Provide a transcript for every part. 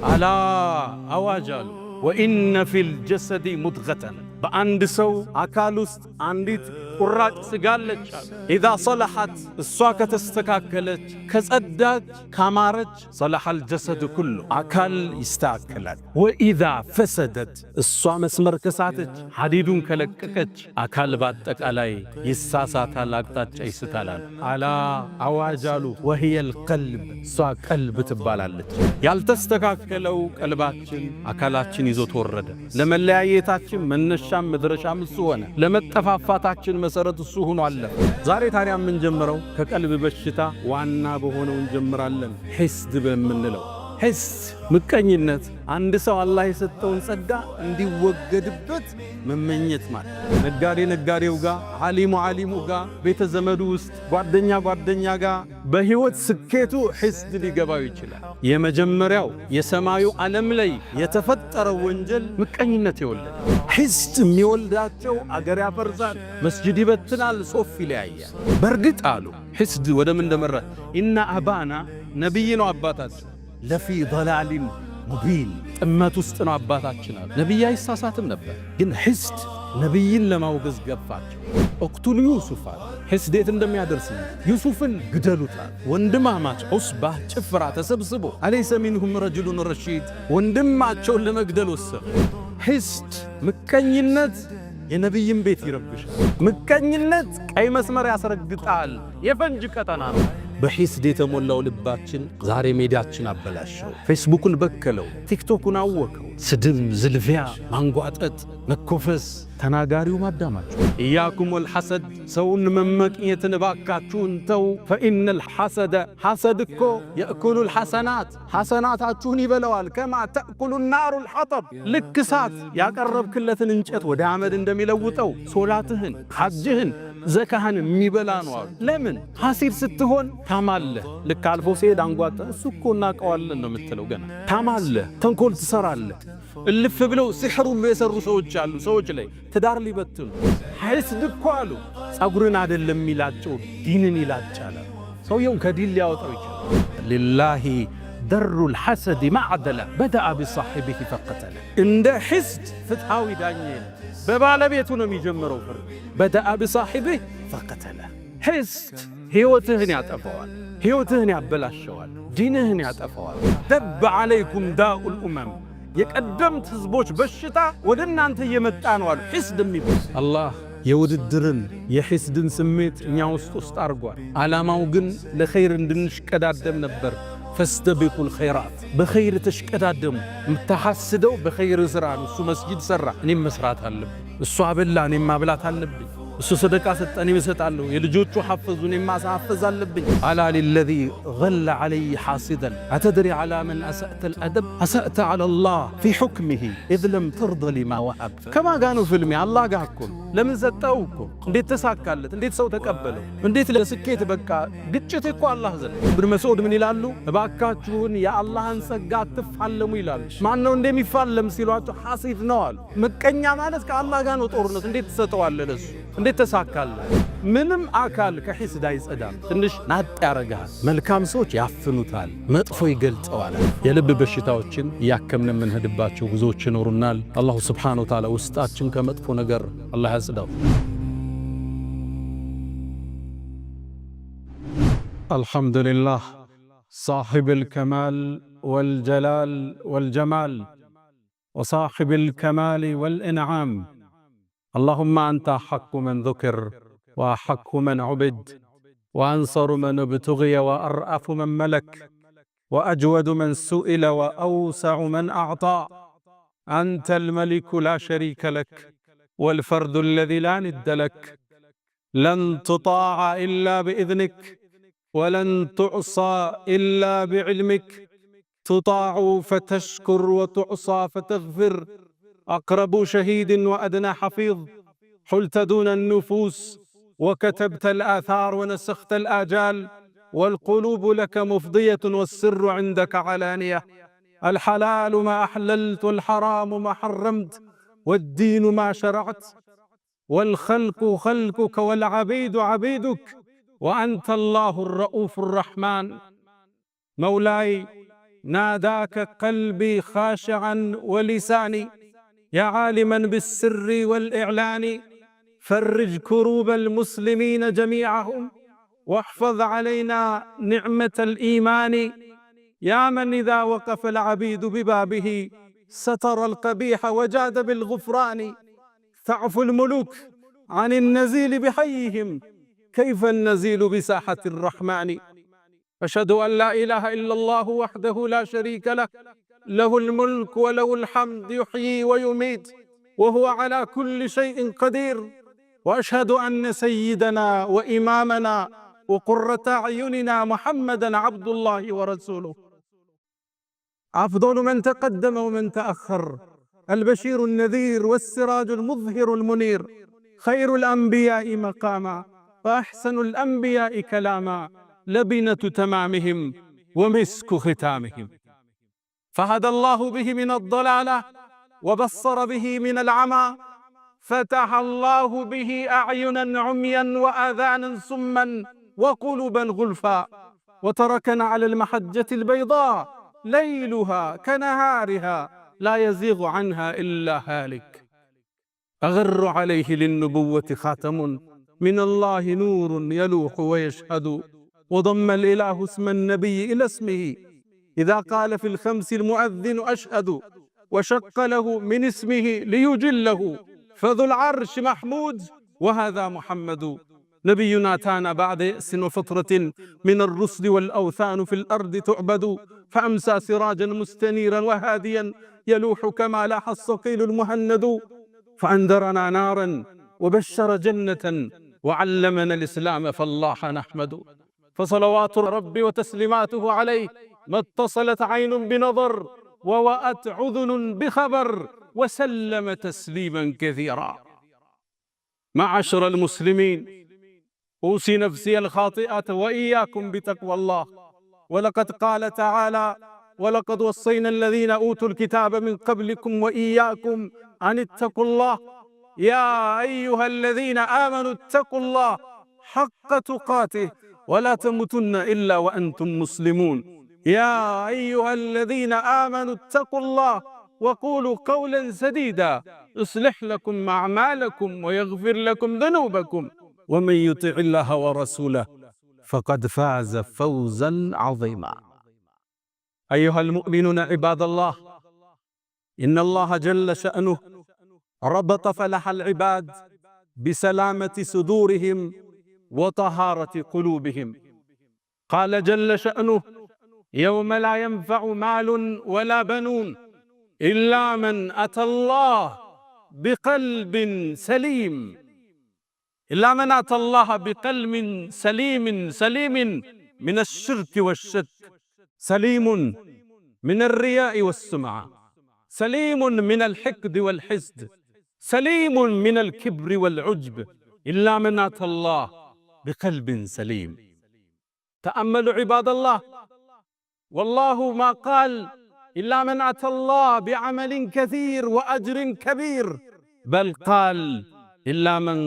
ألا أواجل وإن في الجسد مضغة بأند سو أكالوست عنديت قراج سقالج إذا صلحت السواكة تستكاكلج كزداج كامارج صلح الجسد كله أكال يستاكلج وإذا فسدت السوا مسمر كساتج حديدون كلككج أكال باتك علي يساسات لاقتاج يستالال على أواجالو وهي القلب سوا قلب تبالالج يالتستكاكلو قلباتشن أكالاتشن يزوت ورد لما اللعيتاتشن منشام مدرشام السوانة لما التفافاتاتشن መሰረት እሱ ሆኖ አለ ዛሬ ታዲያ ምን ጀምረው ከቀልብ በሽታ ዋና በሆነው እንጀምራለን ሂስድ በመንለው ሂስድ ምቀኝነት አንድ ሰው አላህ የሰጠውን ጸጋ እንዲወገድበት መመኘት ማለት ነጋዴው ጋር ዓሊሙ ጋር ቤተ ዘመዱ ውስጥ ጓደኛ ጋር በህይወት ስኬቱ ሂስድ ሊገባው ይችላል የመጀመሪያው የሰማዩ ዓለም ላይ የተፈጠረው ወንጀል ምቀኝነት ይወልዳል ሂስድ የሚወልዳቸው አገር ያፈርሳል መስጂድ ይበትናል ሶፍ ይለያያል በርግጥ አሉ ሂስድ ወደ ምን እንደመራ ኢና አባና ነብይ ነው አባታችን ለፊ ضلال ሙቢን ጥመት ውስጥ ነው አባታችን አሉ ነብይ አይሳሳትም ነበር ግን ሂስድ ነብይን ለማውገዝ ገፋቸው እቅቱሉ ዩሱፍ ሂስድ እንደሚያደርስ ዩሱፍን ግደሉታል ወንድማማች ዑስባ ጭፍራ ተሰብስቦ አለይሰ ሚንሁም ረጁሉን ረሺድ ወንድማቸውን ለመግደል ወሰኑ ሂስድ ምቀኝነት የነብይን ቤት ይረብሻል ምቀኝነት ቀይ መስመር ያስረግጣል የፈንጅ ቀጠና ነው በሂስድ የተሞላው ልባችን ዛሬ ሜዳችን አበላሸው ፌስቡክን በከለው ቲክቶክን አወከው ስድብ ዝልፊያ ማንጓጠጥ መኮፈስ ተናጋሪው ማዳማቸው ኢያኩም ወልሐሰድ ሰውን መመቅኘትን ባካችሁን ተው فإن الحسد حسدኮ يأكل الحسنات ሐሰናታችሁን ይበላዋል كما تأكل النار الحطب ልክሳት ያቀረብክለትን እንጨት ወደ አመድ እንደሚለውጠው ሶላትህን ሐጅህን ዘካህን የሚበላ ነው ለምን ሐሲድ ስትሆን ታማለህ ልክ አልፎ ሲሄድ አንጓጣ እሱኮ እናቀዋለን ነው የምትለው ገና ታማለህ ተንኮል ትሰራለህ እልፍ ብለው ሲሕሩ የሰሩ ሰዎች አሉ ሰዎች ላይ ትዳር ሊበትኑ ሂስድ እኮ አሉ ጸጉርን አይደለም ይላቸው ዲንን ይላጫል ሰውየው ከዲን ሊያወጣው ይችላል لله در الحسد معدلا بدأ بصاحبه فقتل عند حسد فتحاوي دانيين በባለቤቱ ነው የሚጀምረው ፍርድ بدأ بصاحبه فقتله حسد ህይወትህን ያጠፋዋል ህይወትህን ያበላሸዋል ዲንህን ያጠፋዋል دب عليكم داء الأمم የቀደምት ህዝቦች በሽታ ወደ እናንተ እየመጣ ነው አሉ ሂስድ የሚባል አላህ የውድድርን የሂስድን ስሜት እኛ ውስጥ አርጓል ዓላማው ግን ለኸይር እንድንሽቀዳደም ነበር فاستبقوا الخيرات بخير تشقدادم متحسدو بخير زران እሱ መስጊድ ሰራ እኔም መስራት አለብኝ እሱ አበላ እኔም ማብላት አለብኝ እሱ ሰደቃ ሰጠ እኔም እሰጣለሁ የልጆቹ ሐፍዙ እኔም ማሳፈዝ አለብኝ على الذي غل علي حاسدا أتدري على من أسأت الأدب أسأت على الله في حكمه إذ لم ترضى لما وهب كما قالوا في المي الله قاكم ለምን ዘጣውኮ እንዴት ተሳካለት እንዴት ሰው ተቀበለው እንዴት ለስኬት በቃ ግጭት እኮ አላህ ዘንድ ኢብኑ መስዑድ ምን ይላሉ እባካችሁን የአላህን ጸጋ አትፋለሙ ይላሉ ማን ነው እንደሚፋለም ሲሏቸው ሐሲድ ነው አሉ ምቀኛ ማለት ከአላህ ጋር ነው ጦርነት እንዴት ተሰጠዋለ ለሱ እንዴት ተሳካለ ምንም አካል ከሂስድ አይጸዳም ትንሽ ናጥ ያረጋል መልካም ሰዎች ያፍኑታል መጥፎ ይገልጸዋል የልብ በሽታዎችን ያከምነ መንህድባቸው ጉዞዎች ይኖሩናል አላህ Subhanahu Wa Ta'ala ውስጣችን ከመጥፎ ነገር አላህ ያጽዳው አልহামዱሊላህ صاحب الكمال والجلال والجمال وصاحب الكمال والإنعام اللهم أنت حق من ذكر وحق من عبد وأنصر من ابتغي وأرأف من ملك وأجود من سئل وأوسع من أعطى أنت الملك لا شريك لك والفرد الذي لا ند لك لن تطاع إلا بإذنك ولن تعصى إلا بعلمك تطاع فتشكر وتعصى فتغفر أقرب شهيد وأدنى حفيظ حلت دون النفوس وكتبت الآثار ونسخت الآجال والقلوب لك مفضية والسر عندك علانية الحلال ما أحللت والحرام ما حرمت والدين ما شرعت والخلق خلقك والعبيد عبيدك وأنت الله الرؤوف الرحمن مولاي ناداك قلبي خاشعا ولساني يا عالما بالسر والإعلان فرج كروب المسلمين جميعهم واحفظ علينا نعمة الإيمان يا من إذا وقف العبيد ببابه ستر القبيح وجاد بالغفران تعفو الملوك عن النزيل بحيهم كيف النزيل بساحة الرحمن أشهد أن لا إله إلا الله وحده لا شريك له له الملك وله الحمد يحيي ويميت وهو على كل شيء قدير وأشهد أن سيدنا وإمامنا وقرة أعيننا محمدا عبد الله ورسوله أفضل من تقدم ومن تأخر البشير النذير والسراج المظهر المنير خير الأنبياء مقاما وأحسن الأنبياء كلاما لبنة تمامهم ومسك ختامهم فهدى الله به من الضلالة وبصر به من العمى فتح الله به أعينا عميا وآذانا صما وقلوبا غلفا وتركنا على المحجة البيضاء ليلها كنهارها لا يزيغ عنها إلا هالك أغر عليه للنبوة خاتم من الله نور يلوح ويشهد وضم الإله اسم النبي إلى اسمه إذا قال في الخمس المؤذن أشهد وشق له من اسمه ليجله فذو العرش محمود وهذا محمد نبينا أتانا بعد يأس وفترة من الرسل والأوثان في الأرض تعبد فأمسى سراجا مستنيرا وهاديا يلوح كما لاح الصقيل المهند فأنذرنا نارا وبشر جنة وعلمنا الإسلام فالله نحمد فصلوات ربي وتسليماته عليه ما اتصلت عين بنظر ووأت عذن بخبر وسلم تسليما كثيرا معاشر المسلمين أوصي نفسي الخاطئة وإياكم بتقوى الله ولقد قال تعالى ولقد وصينا الذين أوتوا الكتاب من قبلكم وإياكم أن اتقوا الله يا أيها الذين آمنوا اتقوا الله حق تقاته ولا تموتن إلا وأنتم مسلمون يا أيها الذين آمنوا اتقوا الله وقولوا قولا سديدا يصلح لكم أعمالكم ويغفر لكم ذنوبكم ومن يطع الله ورسوله فقد فاز فوزا عظيما أيها المؤمنون عباد الله إن الله جل شأنه ربط فلاح العباد بسلامة صدورهم وطهارة قلوبهم قال جل شأنه يوم لا ينفع مال ولا بنون إلا من أتى الله بقلب سليم إلا من أتى الله بقلب سليم من الشرك والشك سليم من الرياء والسمعة سليم من الحقد والحسد سليم من الكبر والعجب إلا من أتى الله بقلب سليم تأملوا عباد الله والله ما قال إلا من أتى الله بعمل كثير وأجر كبير بل قال إلا من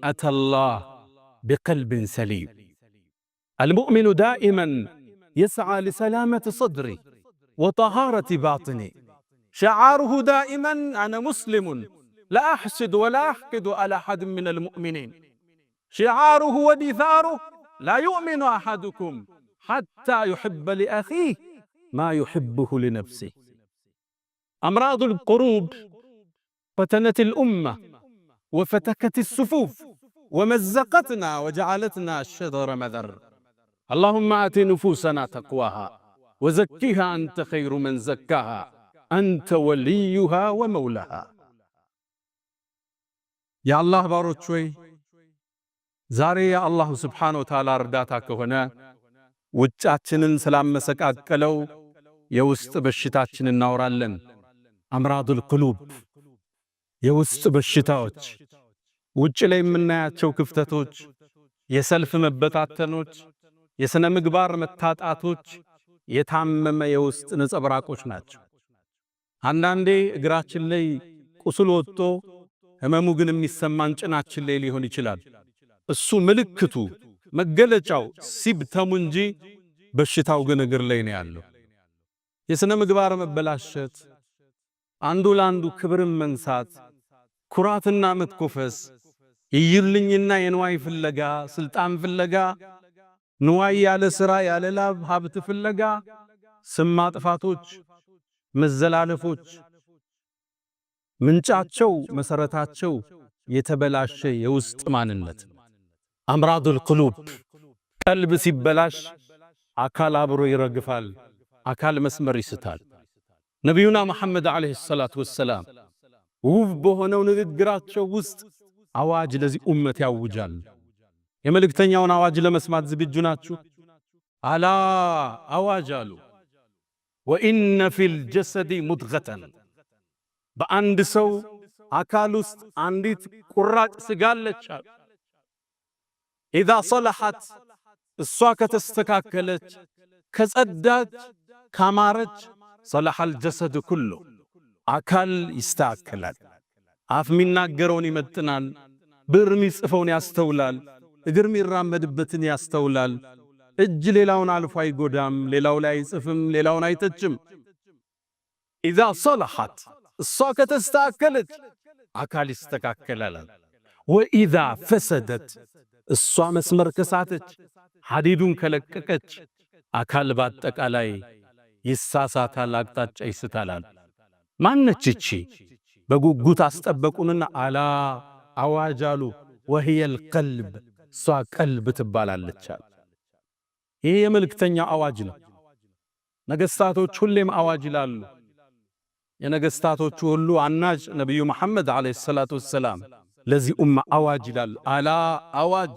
أتى الله بقلب سليم المؤمن دائما يسعى لسلامة صدره وطهارة باطنه شعاره دائما أنا مسلم لا أحسد ولا أحقد على أحد من المؤمنين شعاره ودثاره لا يؤمن أحدكم حتى يحب لأخيه ما يحبه لنفسه أمراض القلوب فتنت الأمة وفتكت الصفوف ومزقتنا وجعلتنا الشذر مذر اللهم آت نفوسنا تقواها وزكها أنت خير من زكاها أنت وليها ومولاها يا الله باروت شوي زاري يا الله سبحانه وتعالى رداتك هنا ውጫችንን ስላመሰቃቀለው የውስጥ በሽታችንን እናወራለን አምራዱል ቁሉብ የውስጥ በሽታዎች ውጭ ላይ የምናያቸው ክፍተቶች የሰልፍ መበታተኖች የሥነ ምግባር መታጣቶች የታመመ የውስጥ ነጸብራቆች ናቸው አንዳንዴ እግራችን ላይ ቁስል ወጥቶ ህመሙ ግን የሚሰማን ጭናችን ላይ ሊሆን ይችላል እሱ ምልክቱ መገለጫው ሲብተሙ እንጂ በሽታው ግን እግር ላይ ነው ያለው የሥነ ምግባር መበላሸት፣ አንዱ ለአንዱ ክብርን መንሳት፣ ኩራትና መትኮፈስ፣ የይልኝና የንዋይ ፍለጋ፣ ስልጣን ፍለጋ፣ ንዋይ ያለ ሥራ ያለ ላብ ሀብት ፍለጋ፣ ስም ማጥፋቶች፣ መዘላለፎች ምንጫቸው መሰረታቸው የተበላሸ የውስጥ ማንነት አምራዱል ቁሉብ። ቀልብ ሲበላሽ አካል አብሮ ይረግፋል፣ አካል መስመር ይስታል። ነቢዩና መሐመድ ዓለይሂ ሰላቱ ወሰላም ውብ በሆነው ንግግራቸው ውስጥ አዋጅ ለዚህ ኡመት ያውጃል። የመልእክተኛውን አዋጅ ለመስማት ዝግጁ ናችሁ? አላ አዋጅ አሉ። ወኢነ ፊል ጀሰዲ ሙድገተን፣ በአንድ ሰው አካል ውስጥ አንዲት ቁራጭ ስጋ አለች አሉ። ኢዛ ሰለሐት፣ እሷ ከተስተካከለች ከጸዳች ካማረች፣ ሰለሐል ጀሰድ ኩሉ፣ አካል ይስተካከላል። አፍ የሚናገረውን ይመጥናል፣ ብዕር የሚጽፈውን ያስተውላል፣ እግር የሚራመድበትን ያስተውላል። እጅ ሌላውን አልፎ አይጎዳም፣ ሌላው ላይ አይጽፍም፣ ሌላውን አይተችም። ኢዛ ሰለሐት፣ እሷ ከተስተካከለች አካል ይስተካከላል። ወኢዛ ፈሰደት፣ እሷ መስመር ከሳተች ሐዲዱን ከለቀቀች አካል በአጠቃላይ ይሳሳታል፣ አቅጣጫ ይስታላል። ማነች እቺ? በጉጉት አስጠበቁንና አላ አዋጅ አሉ። ወህየል ቀልብ፣ እሷ ቀልብ ትባላለች። ይህ የመልእክተኛ አዋጅ ነው። ነገሥታቶች ሁሌም አዋጅ ይላሉ። የነገሥታቶቹ ሁሉ አናጅ ነቢዩ መሐመድ ዓለይሂ ሰላቱ ወሰላም ለዚህ ኡማ አዋጅ ይላሉ። አላ አዋጅ።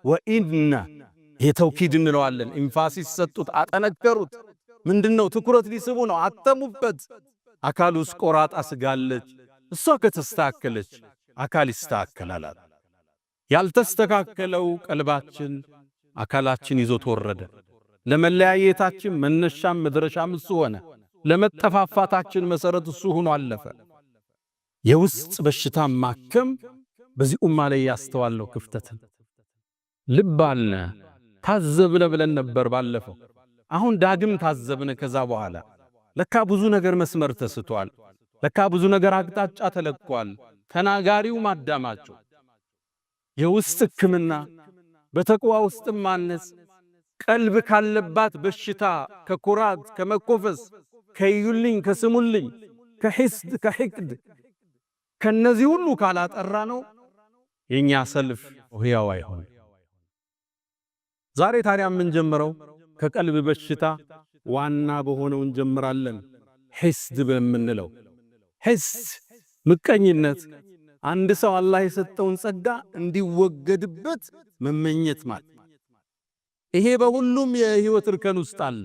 ወኢነ የተውኪድ እንለዋለን። ኢንፋሲስ ሰጡት፣ አጠነከሩት። ምንድነው? ትኩረት ሊስቡ ነው። አተሙበት። አካል ውስጥ ቆራጣ ስጋለች፣ እሷ ከተስተካከለች አካል ይስተካከላል። ያልተስተካከለው ቀልባችን አካላችን ይዞ ተወረደ። ለመለያየታችን መነሻም መድረሻም እሱ ሆነ። ለመጠፋፋታችን መሰረት እሱ ሆኖ አለፈ። የውስጥ በሽታ ማከም በዚህ ኡማ ላይ ያስተዋለው ክፍተትን ልብ አልነ ታዘብነ ብለን ነበር ባለፈው። አሁን ዳግም ታዘብነ። ከዛ በኋላ ለካ ብዙ ነገር መስመር ተስቷል። ለካ ብዙ ነገር አቅጣጫ ተለቋል። ተናጋሪው ማዳማቸው የውስጥ ሕክምና በተቅዋ ውስጥ ማነጽ፣ ቀልብ ካለባት በሽታ ከኩራት ከመኮፈስ ከዩልኝ ከስሙልኝ ከሂስድ ከሂቅድ ከነዚህ ሁሉ ካላጠራ ነው የኛ ሰልፍ ህያው አይሆን። ዛሬ ታዲያ ምን ጀምረው ከቀልብ በሽታ ዋና በሆነው እንጀምራለን። ሂስድ በምንለው ሂስድ ምቀኝነት፣ አንድ ሰው አላህ የሰጠውን ጸጋ እንዲወገድበት መመኘት ማለት። ይሄ በሁሉም የህይወት እርከን ውስጥ አለ።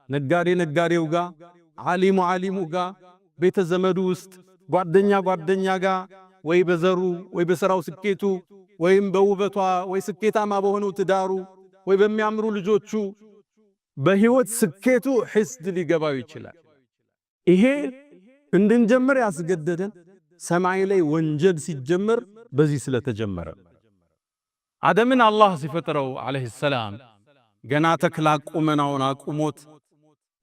ነጋዴ ነጋዴው ጋር፣ ዓሊሙ ዓሊሙ ጋር፣ ቤተ ዘመዱ ውስጥ፣ ጓደኛ ጓደኛ ጋር፣ ወይ በዘሩ ወይ በሥራው ስኬቱ ወይም በውበቷ ወይ ስኬታማ በሆነው ትዳሩ ወይ በሚያምሩ ልጆቹ በህይወት ስኬቱ ሂስድ ሊገባው ይችላል። ይሄ እንድንጀምር ያስገደደን ሰማይ ላይ ወንጀል ሲጀመር በዚህ ስለተጀመረ። አደምን አላህ ሲፈጥረው ዓለይሂ ሰላም ገና ተክላ ቁመናውን አቁሞት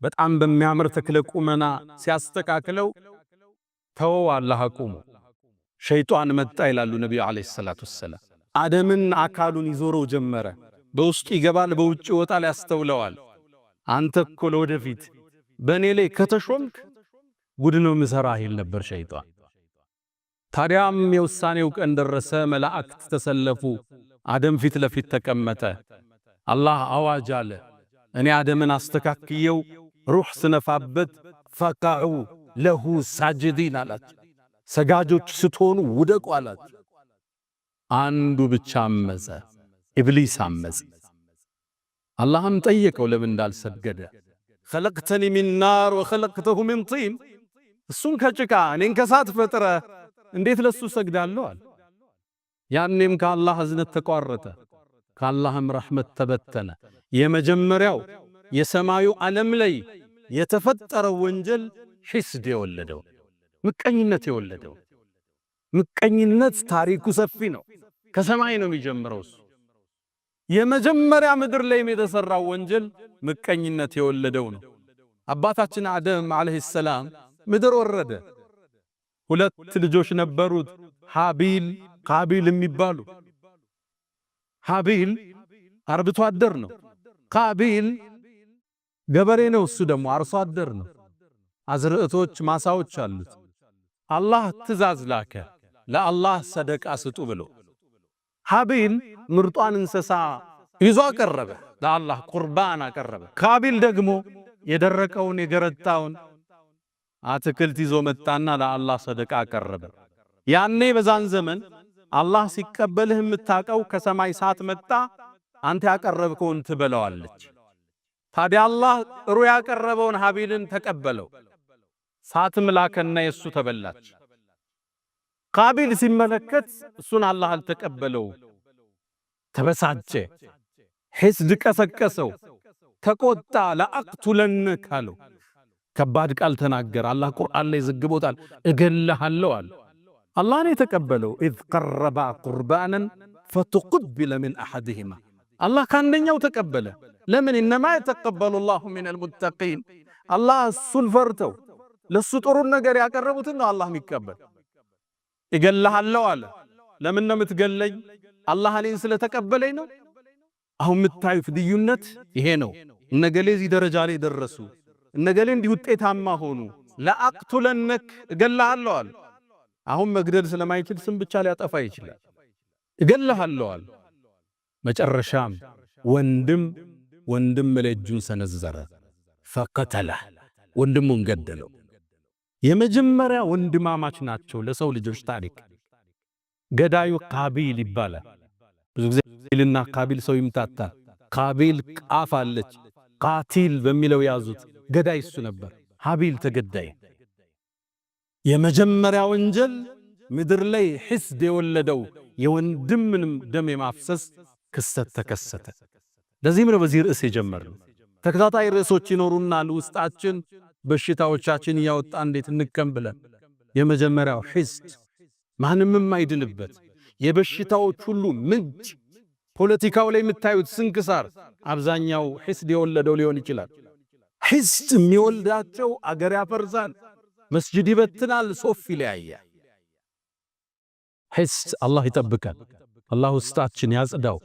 በጣም በሚያምር ተክለ ቁመና ሲያስተካክለው ተወው አላህ አቁሞ። ሸይጣን መጣ ይላሉ ነቢዩ ዓለይሂ ሰላቱ ወሰላም። አደምን አካሉን ይዞረው ጀመረ። በውስጡ ይገባል፣ በውጭ ይወጣል፣ ያስተውለዋል። አንተ እኮ ለወደፊት በእኔ ላይ ከተሾምክ ጉድ ነው ምሰራህ ይል ነበር ሸይጣን። ታዲያም የውሳኔው ቀን ደረሰ። መላእክት ተሰለፉ። አደም ፊት ለፊት ተቀመጠ። አላህ አዋጅ አለ። እኔ አደምን አስተካክየው ሩህ ስነፋበት ፈቃዑ ለሁ ሳጅዲን አላቸው። ሰጋጆች ስትሆኑ ውደቁ አላቸው። አንዱ ብቻ አመፀ፣ ኢብሊስ አመፀ። አላህም ጠየቀው ለምን እንዳልሰገደ። ኸለቅተኒ ሚን ናር ወኸለቅተሁ ሚን ጢን፣ እሱን ከጭቃ እኔን ከሳት ፈጥረ እንዴት ለሱ ሰግዳለሁ አለ። ያኔም ከአላህ እዝነት ተቋረጠ፣ ከአላህም ረሕመት ተበተነ። የመጀመሪያው የሰማዩ ዓለም ላይ የተፈጠረው ወንጀል ሂስድ የወለደው ምቀኝነት የወለደው። ምቀኝነት ታሪኩ ሰፊ ነው። ከሰማይ ነው የሚጀምረው። እሱ የመጀመሪያ ምድር ላይ የተሰራው ወንጀል ምቀኝነት የወለደው ነው። አባታችን አደም አለይሂ ሰላም ምድር ወረደ። ሁለት ልጆች ነበሩት፣ ሃቢል ቃቢል የሚባሉ። ሃቢል አርብቶ አደር ነው። ቃቢል ገበሬ ነው። እሱ ደግሞ አርሶ አደር ነው። አዝርዕቶች ማሳዎች አሉት። አላህ ትእዛዝ ላከ ለአላህ ሰደቃ ስጡ ብሎ። ሃቢል ምርጧን እንስሳ ይዞ አቀረበ፣ ለአላህ ቁርባን አቀረበ። ቃቢል ደግሞ የደረቀውን የገረጣውን አትክልት ይዞ መጣና ለአላህ ሰደቃ አቀረበ። ያኔ በዛን ዘመን አላህ ሲቀበልህ የምታቀው ከሰማይ ሳት መጣ፣ አንተ ያቀረብከውን ትበለዋለች። ታዲያ አላህ ጥሩ ያቀረበውን ሃቢልን ተቀበለው። ሳትም ላከና የሱ ተበላች። ቃቢል ሲመለከት እሱን አላህ አልተቀበለው፣ ተበሳጨ፣ ሒስድ ቀሰቀሰው፣ ተቆጣ። ለአቅቱለነክ አለው። ከባድ ቃል ተናገረ። አላህ ቁርአን ላይ ዘግቦታል። እገልሃለሁ አለ። አላህ ነው የተቀበለው። ኢዝ ቀረባ ቁርባናን ፈተቁቢለ ሚን አሐድሂማ። አላህ ካንደኛው ተቀበለ። ለምን? ኢነማ የተቀበሉ ላሁ ሚነል ሙተቂን። አላህ እሱን ፈርተው ለሱ ጥሩን ነገር ያቀረቡትን ነው አላህ የሚቀበል። እገልሃለሁ አለ። ለምን ነው የምትገለኝ? አላህ እኔን ስለተቀበለኝ ነው። አሁን የምታዩት ልዩነት ይሄ ነው። እነገሌ እዚህ ደረጃ ላይ ደረሱ፣ እነገሌ እንዲህ ውጤታማ ሆኑ። ለአቅቱለነክ እገልሃለሁ አለ። አሁን መግደል ስለማይችል ስም ብቻ ሊያጠፋ ይችላል። እገልሃለሁ አለ። መጨረሻም ወንድም ለእጁን ሰነዘረ፣ ፈቀተለ፣ ወንድሙን ገደለው። የመጀመሪያ ወንድማማች ናቸው ለሰው ልጆች ታሪክ። ገዳዩ ቃቢል ይባላል። ብዙ ጊዜ ቃቢልና ቃቢል ሰው ይምታታል። ቃቢል ቃፍ አለች፣ ቃቲል በሚለው ያዙት። ገዳይ እሱ ነበር። ሃቢል ተገዳይ። የመጀመሪያ ወንጀል ምድር ላይ ሒስድ የወለደው የወንድምንም ደም የማፍሰስ ክስተት ተከሰተ። ለዚህም ነው በዚህ ርዕስ የጀመርነው። ተከታታይ ርዕሶች ይኖሩናል ውስጣችን በሽታዎቻችን እያወጣ እንዴት እንቀም ብለን። የመጀመሪያው ሒስድ ማንም የማይድንበት የበሽታዎች ሁሉ ምንጭ። ፖለቲካው ላይ የምታዩት ስንክሳር አብዛኛው ሒስድ የወለደው ሊሆን ይችላል። ሒስድ የሚወልዳቸው አገር ያፈርሳል፣ መስጂድ ይበትናል፣ ሶፍ ይለያያል። ሒስድ አላህ ይጠብቃል። አላህ ውስጣችን ያጽዳው።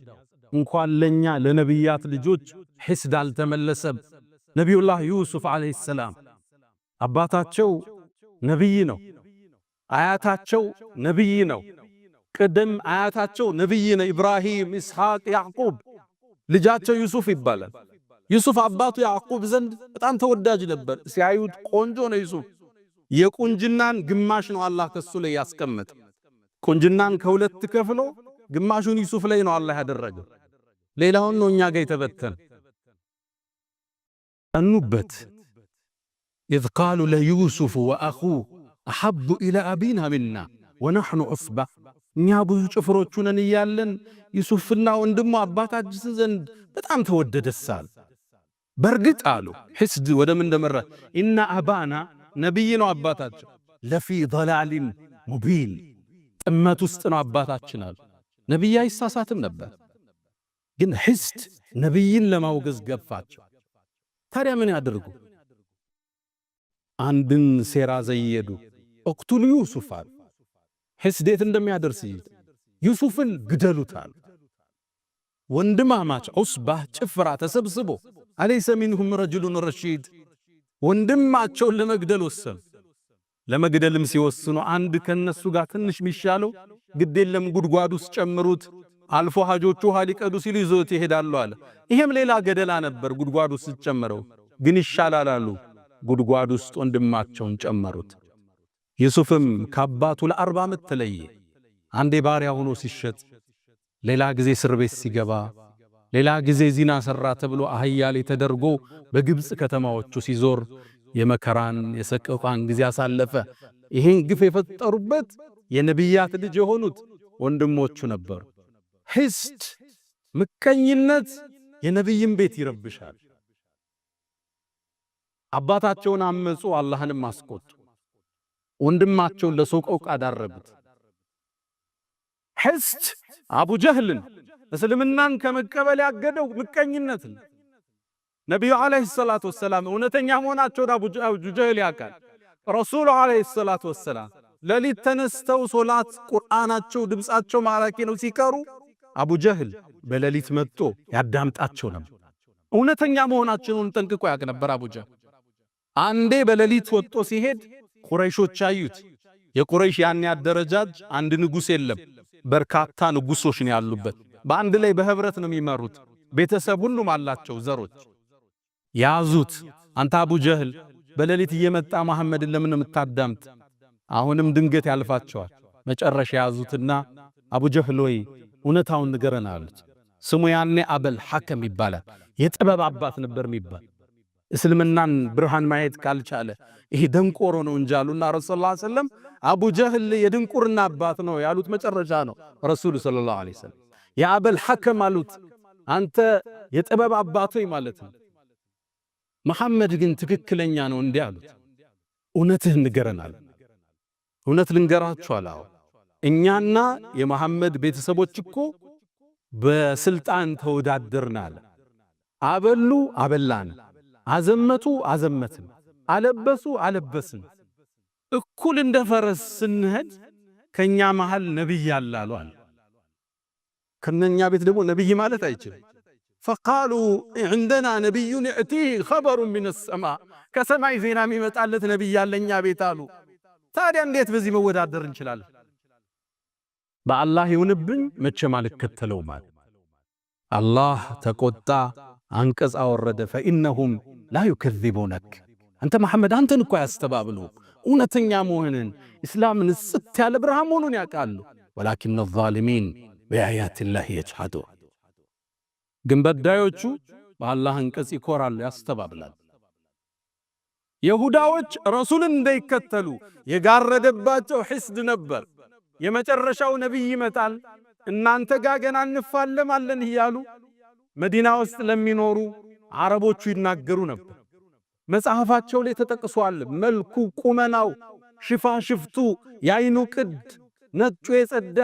እንኳን ለኛ ለነቢያት ልጆች ሒስድ አልተመለሰም። ነቢዩላህ ዩሱፍ ዓለይሂ ሰላም አባታቸው ነቢይ ነው፣ አያታቸው ነቢይ ነው። ቅድም አያታቸው ነቢይ ነው፣ ኢብራሂም፣ ኢስሐቅ፣ ያዕቁብ። ልጃቸው ዩሱፍ ይባላል። ዩሱፍ አባቱ ያዕቁብ ዘንድ በጣም ተወዳጅ ነበር። ሲያዩት ቆንጆ ነው ዩሱፍ። የቁንጅናን ግማሽ ነው አላህ ከሱ ላይ ያስቀመጠ። ቁንጅናን ከሁለት ከፍሎ ግማሹን ዩሱፍ ላይ ነው አላህ ያደረገው። ሌላውን ነው እኛ ጋር የተበተነ። ቀኑበት። ኢዝ ቃሉ ለዩሱፍ ወአኹሁ አሐቡ ኢላ አቢና ሚና ወነሕኑ ዑስባ። እኛ ብዙ ጭፍሮቹ ነን እያለን ዩሱፍና ወንድሙ አባታችን ዘንድ በጣም ተወደደሳል። በርግጥ አሉ ሒስድ ወደ ምን እንደመራ ኢነ አባና ነቢይ ነው አባታቸው፣ ለፊ ضላሊን ሙቢን ጥመት ውስጥ ነው አባታችን አሉ። ነቢይ አይሳሳትም ነበር፣ ግን ሒስድ ነቢይን ለማውገዝ ገፋቸው። ታዲያ ምን ያደርጉ? አንድን ሴራ ዘየዱ። እቅቱሉ ዩሱፍ አሉ። ሒስድ የት እንደሚያደርስ ዩሱፍን ግደሉታል። ወንድማማች ዑስባህ ጭፍራ ተሰብስቦ አለይሰ ሚንሁም ረጁሉን ረሺድ ወንድማቸውን ለመግደል ወሰኑ። ለመግደልም ሲወስኑ አንድ ከነሱ ጋር ትንሽ ሚሻለው ግዴለም ጉድጓድ ውስጥ ጨምሩት፣ አልፎ ሐጆቹ ውሃ ሊቀዱ ሲሉ ይዞት ይሄዳሉ አለ። ይሄም ሌላ ገደላ ነበር። ጉድጓድ ውስጥ ጨምረው ግን ይሻላል አሉ። ጉድጓድ ውስጥ ወንድማቸውን ጨመሩት። ዩሱፍም ከአባቱ ለ40 ዓመት ተለየ። አንዴ ባሪያ ሆኖ ሲሸጥ፣ ሌላ ጊዜ እስር ቤት ሲገባ፣ ሌላ ጊዜ ዚና ሰራ ተብሎ አህያ ላይ ተደርጎ በግብጽ ከተማዎቹ ሲዞር የመከራን የሰቀቋን ጊዜ አሳለፈ። ይሄን ግፍ የፈጠሩበት የነቢያት ልጅ የሆኑት ወንድሞቹ ነበሩ። ሒስድ ምቀኝነት የነቢይን ቤት ይረብሻል። አባታቸውን አመጹ፣ አላህንም አስቆጡ። ወንድማቸውን ለሰቆቃ ዳረጉት። ሒስድ አቡ ጀህልን እስልምናን ከመቀበል ያገደው ምቀኝነት ነው። ነቢዩ ዓለይሂ ሰላቱ ወሰላም እውነተኛ መሆናቸውን አቡ ጀህል ያውቃል። ረሱሉ ዓለይሂ ሰላቱ ወሰላም ሌሊት ተነስተው ሶላት ቁርአናቸው ድምፃቸው ማራኪ ነው ሲቀሩ አቡ ጀህል በሌሊት መጥቶ ያዳምጣቸው ነበር። እውነተኛ መሆናቸውን ጠንቅቆ ያውቅ ነበር አቡ ጀህል። አንዴ በሌሊት ወጥቶ ሲሄድ ቁረይሾች አዩት። የቁረይሽ ያን ያደረጃጅ አንድ ንጉስ የለም፣ በርካታ ንጉሶች ነው ያሉበት። በአንድ ላይ በህብረት ነው የሚመሩት። ቤተሰብ ሁሉም አላቸው ዘሮች። ያዙት። አንተ አቡ ጀህል በሌሊት እየመጣ መሐመድን ለምን የምታዳምጥ? አሁንም ድንገት ያልፋቸዋል። መጨረሻ ያዙትና አቡ ጀህል ወይ እውነታውን ንገረን አሉት። ስሙ ያኔ አበል ሐከም ይባላል። የጥበብ አባት ነበር የሚባል። እስልምናን ብርሃን ማየት ካልቻለ ይሄ ደንቆሮ ነው እንጂ አሉና ረሱል ሰለላሁ ዐለይሂ ወሰለም አቡ ጀህል የድንቁርና አባት ነው ያሉት መጨረሻ ነው ረሱል ሰለላሁ ዐለይሂ ወሰለም። የአበል ሐከም አሉት አንተ የጥበብ አባት ሆይ ማለት ነው። መሐመድ ግን ትክክለኛ ነው እንዲህ አሉት። እውነትህን ንገረን አሉ። እውነት ልንገራችሁ አላው እኛና የመሐመድ ቤተሰቦች እኮ በስልጣን ተወዳደርን አለ። አበሉ አበላን፣ አዘመቱ አዘመትን፣ አለበሱ አለበስን። እኩል እንደ ፈረስ ስንሄድ ከኛ መሃል ነብይ አላሉ አለ። ከነኛ ቤት ደግሞ ነብይ ማለት አይችልም። فقالوا عندنا نبي يأتيه خبر من السماء ከሰማይ ዜና የሚመጣለት ነብይ ያለኛ ቤት አሉ። ታዲያ እንዴት በዚህ መወዳደር እንችላለን? በአላህ ይሁንብኝ መቼም አልከተለው ማለት አላህ ተቆጣ፣ አንቀጽ አወረደ። فإنهم لا يكذبونك አንተ መሐመድ አንተን እኮ ያስተባብሉ እውነተኛ መሆንን እስላምን ጽት ያለ ብርሃን መሆኑን ያውቃሉ። ولكن الظالمين بآيات الله يجحدون ግን በዳዮቹ በአላህ አንቀጽ ይኮራሉ፣ ያስተባብላሉ። ይሁዳዎች ረሱልን እንዳይከተሉ የጋረደባቸው ሒስድ ነበር። የመጨረሻው ነብይ ይመጣል እናንተ ጋር ገና እንፋለማለን እያሉ መዲና ውስጥ ለሚኖሩ አረቦቹ ይናገሩ ነበር። መጽሐፋቸው ላይ ተጠቅሷል። መልኩ፣ ቁመናው፣ ሽፋሽፍቱ፣ ያይኑ ቅድ ነጩ የጸዳ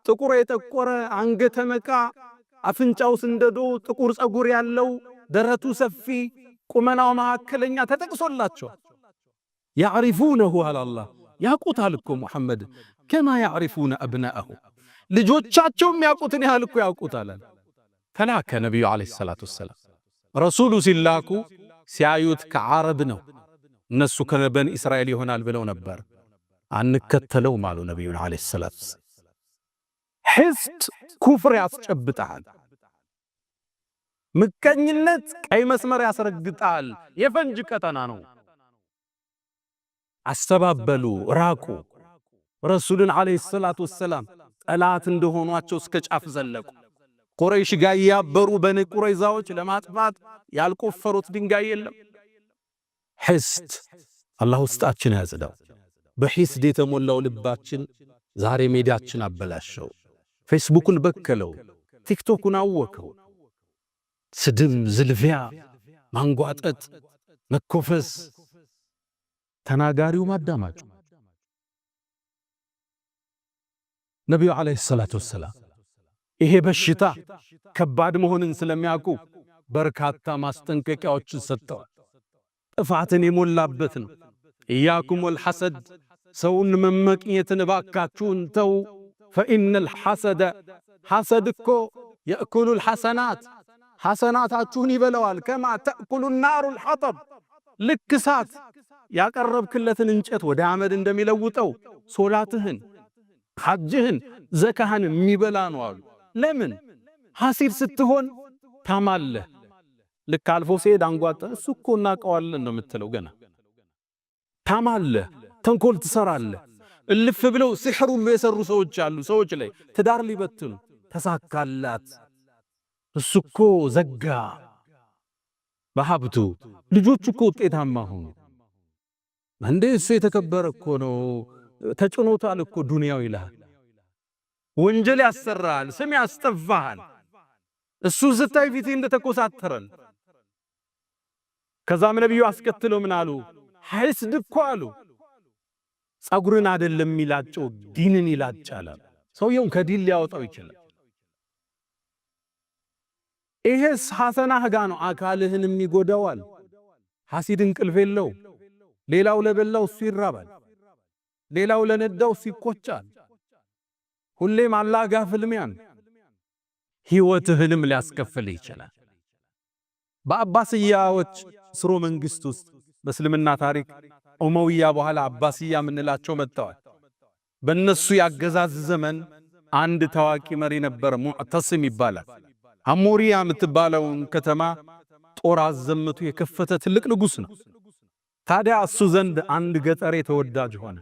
ጥቁር የጠቆረ አንገተ መቃ አፍንጫው ስንደዶ ጥቁር ጸጉር ያለው ደረቱ ሰፊ ቁመናው መካከለኛ ተጠቅሶላቸዋል። ያዕሪፉነሁ አላህ ያቁታል እኮ ሙሐመድ ከማ ያዕሪፉነ አብናአሁ ልጆቻቸውም ያቁትን ያህል እኮ ያቁታል። ተላከ ነብዩ አለይሂ ሰላቱ ወሰላም ረሱሉ ሲላኩ ሲያዩት ከዓረብ ነው። እነሱ ከበኒ እስራኤል ይሆናል ብለው ነበር። አንከተለው ማሉ ነብዩ አለይሂ ሰላቱ ወሰላም። ሒስድ ኩፍር ያስጨብጣል። ምቀኝነት ቀይ መስመር ያስረግጣል። የፈንጅ ቀጠና ነው። አስተባበሉ፣ ራቁ። ረሱልን አለይሂ ሰላቱ ወሰላም ጠላት እንደሆኗቸው እስከ ጫፍ ዘለቁ። ቁረይሽ ጋር ያበሩ በኒ ቁረይዛዎች ለማጥፋት ያልቆፈሩት ድንጋይ የለም። ሒስድ አላህ ውስጣችን ያጽዳው። በሒስድ የተሞላው ልባችን ዛሬ ሜዳችን አበላሸው። ፌስቡክን በከለው፣ ቲክቶክን አወከው። ስድብ፣ ዝልፊያ፣ ማንጓጠጥ፣ መኮፈስ፣ ተናጋሪው ማዳማጩ። ነቢዩ ዓለይሂ ሰላቱ ወሰላም ይሄ በሽታ ከባድ መሆንን ስለሚያውቁ በርካታ ማስጠንቀቂያዎችን ሰጥተዋል። ጥፋትን የሞላበት ነው። ኢያኩም ወልሐሰድ ሰውን መመቅኘትን እባካችሁን ተው። ፈኢነል ሐሰደ ሐሰድ እኮ የእኩሉል ሐሰናት ሐሰናታችሁን ይበለዋል። ከማ ተእኩሉ ናሩል ሐጠብ ልክ እሳት ያቀረብክለትን እንጨት ወደ አመድ እንደሚለውጠው ሶላትህን፣ ሐጅህን፣ ዘካህን የሚበላ ነው አሉ። ለምን ሐሲድ ስትሆን ታማለህ። ልክ አልፎ ሲሄድ አንጓጠ እሱ እኮ እናቀዋለን ነው የምትለው። ገና ታማለህ፣ ተንኮል ትሰራለህ። እልፍ ብለው ሲሕር ሁሉ የሰሩ ሰዎች አሉ። ሰዎች ላይ ትዳር ሊበትኑ ተሳካላት፣ እሱ እኮ ዘጋ በሀብቱ፣ ልጆቹ እኮ ውጤታማ ሆኑ። እንዴ እሱ የተከበረ እኮ ነው ተጭኖታል እኮ ዱንያው ይልሃል። ወንጀል ያሰራል፣ ስም ያስጠፋሃል። እሱ ስታይ ፊት እንደተኮሳተረን። ከዛም ነብዩ አስከትለው ምን አሉ? ሐስድ እኮ አሉ ጸጉርን አይደለም ይላጨው ዲንን ይላጫል። ሰውየውን ከዲን ሊያወጣው ይችላል። ይሄስ ሐሰናህ ጋ ነው አካልህንም ይጎዳዋል። ሐሲድ እንቅልፍ የለው። ሌላው ለበላው እሱ ይራባል፣ ሌላው ለነዳው እሱ ይቆጫል። ሁሌም አላህ ጋር ፍልሚያን ሕይወትህንም ሊያስከፍል ይችላል። በአባስያዎች ስሮ መንግስት ውስጥ በእስልምና ታሪክ ኡመውያ በኋላ አባስያ የምንላቸው መጥተዋል። በእነሱ ያገዛዝ ዘመን አንድ ታዋቂ መሪ ነበር፣ ሙዕተስም ይባላል። አሞሪያ የምትባለውን ከተማ ጦር አዘምቱ የከፈተ ትልቅ ንጉሥ ነው። ታዲያ እሱ ዘንድ አንድ ገጠሬ ተወዳጅ ሆነ።